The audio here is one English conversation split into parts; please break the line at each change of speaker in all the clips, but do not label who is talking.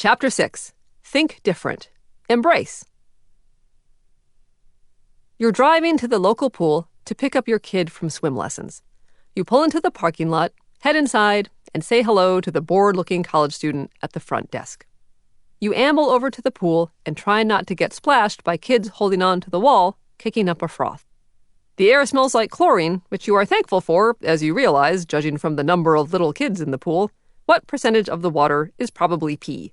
Chapter 6. Think Different. Embrace. You're driving to the local pool to pick up your kid from swim lessons. You pull into the parking lot, head inside, and say hello to the bored-looking college student at the front desk. You amble over to the pool and try not to get splashed by kids holding on to the wall, kicking up a froth. The air smells like chlorine, which you are thankful for, as you realize, judging from the number of little kids in the pool, what percentage of the water is probably pee.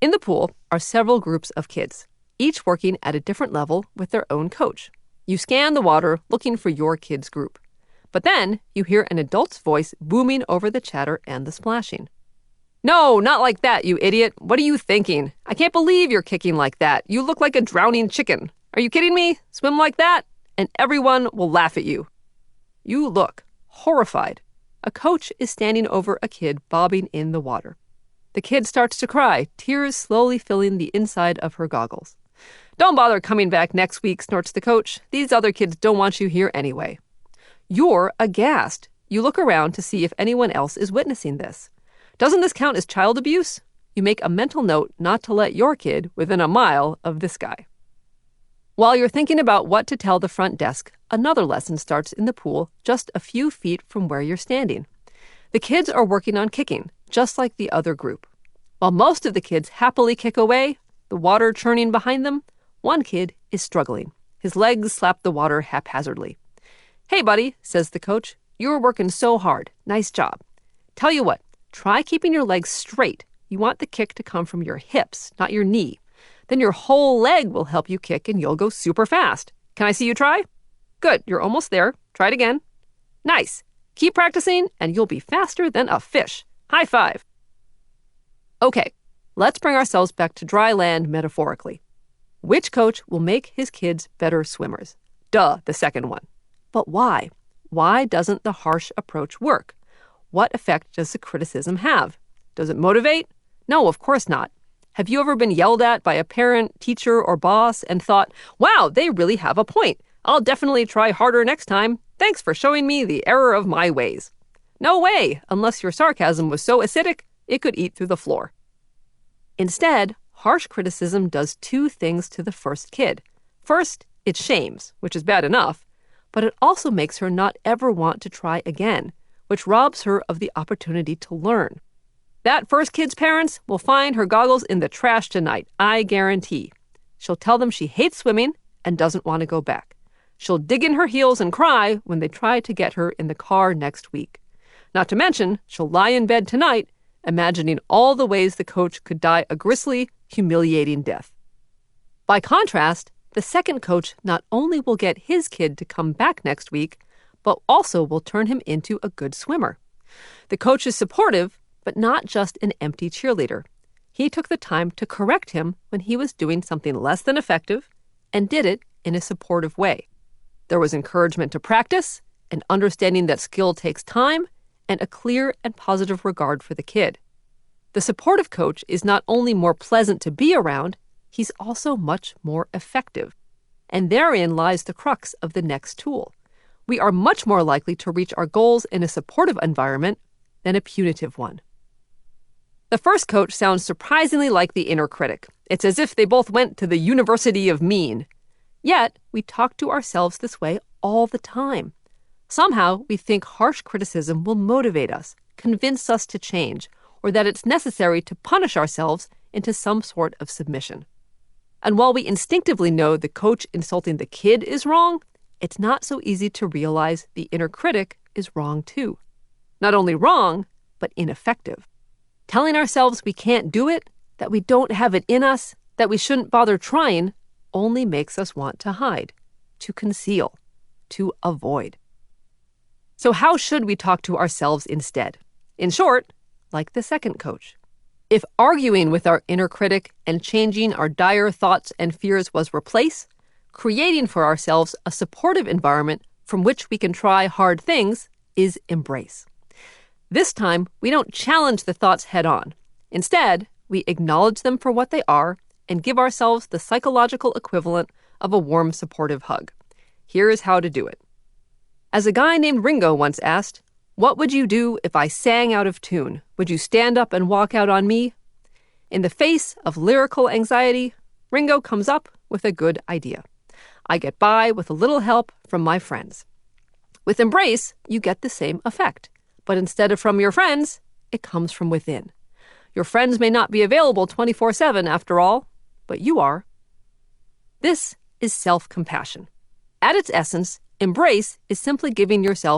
In the pool are several groups of kids, each working at a different level with their own coach. You scan the water looking for your kid's group. But then you hear an adult's voice booming over the chatter and the splashing. "No, not like that, you idiot. What are you thinking? I can't believe you're kicking like that. You look like a drowning chicken. Are you kidding me? Swim like that? And everyone will laugh at you." You look horrified. A coach is standing over a kid bobbing in the water. The kid starts to cry, tears slowly filling the inside of her goggles. "Don't bother coming back next week," snorts the coach. "These other kids don't want you here anyway." You're aghast. You look around to see if anyone else is witnessing this. Doesn't this count as child abuse? You make a mental note not to let your kid within a mile of this guy. While you're thinking about what to tell the front desk, another lesson starts in the pool just a few feet from where you're standing. The kids are working on kicking, just like the other group. While most of the kids happily kick away, the water churning behind them, one kid is struggling. His legs slap the water haphazardly. "Hey, buddy," says the coach, "you were working so hard. Nice job. Tell you what, try keeping your legs straight. You want the kick to come from your hips, not your knee. Then your whole leg will help you kick and you'll go super fast. Can I see you try? Good, you're almost there. Try it again. Nice. Keep practicing and you'll be faster than a fish. High five." Okay, let's bring ourselves back to dry land metaphorically. Which coach will make his kids better swimmers? Duh, the second one. But why? Why doesn't the harsh approach work? What effect does the criticism have? Does it motivate? No, of course not. Have you ever been yelled at by a parent, teacher, or boss and thought, "Wow, they really have a point. I'll definitely try harder next time. Thanks for showing me the error of my ways"? No way, unless your sarcasm was so acidic, it could eat through the floor. Instead, harsh criticism does two things to the first kid. First, it shames, which is bad enough, but it also makes her not ever want to try again, which robs her of the opportunity to learn. That first kid's parents will find her goggles in the trash tonight, I guarantee. She'll tell them she hates swimming and doesn't want to go back. She'll dig in her heels and cry when they try to get her in the car next week. Not to mention, she'll lie in bed tonight, imagining all the ways the coach could die a grisly, humiliating death. By contrast, the second coach not only will get his kid to come back next week, but also will turn him into a good swimmer. The coach is supportive, but not just an empty cheerleader. He took the time to correct him when he was doing something less than effective and did it in a supportive way. There was encouragement to practice, an understanding that skill takes time, and a clear and positive regard for the kid. The supportive coach is not only more pleasant to be around, he's also much more effective. And therein lies the crux of the next tool. We are much more likely to reach our goals in a supportive environment than a punitive one. The first coach sounds surprisingly like the inner critic. It's as if they both went to the University of Mean. Yet, we talk to ourselves this way all the time. Somehow, we think harsh criticism will motivate us, convince us to change, or that it's necessary to punish ourselves into some sort of submission. And while we instinctively know the coach insulting the kid is wrong, it's not so easy to realize the inner critic is wrong too. Not only wrong, but ineffective. Telling ourselves we can't do it, that we don't have it in us, that we shouldn't bother trying, only makes us want to hide, to conceal, to avoid. So how should we talk to ourselves instead? In short, like the second coach. If arguing with our inner critic and changing our dire thoughts and fears was replace, creating for ourselves a supportive environment from which we can try hard things is embrace. This time, we don't challenge the thoughts head on. Instead, we acknowledge them for what they are and give ourselves the psychological equivalent of a warm, supportive hug. Here is how to do it. As a guy named Ringo once asked, "What would you do if I sang out of tune? Would you stand up and walk out on me?" In the face of lyrical anxiety, Ringo comes up with a good idea. I get by with a little help from my friends. With Embrace, you get the same effect. But instead of from your friends, it comes from within. Your friends may not be available 24/7 after all, but you are. This is self-compassion. At its essence, Embrace is simply giving yourself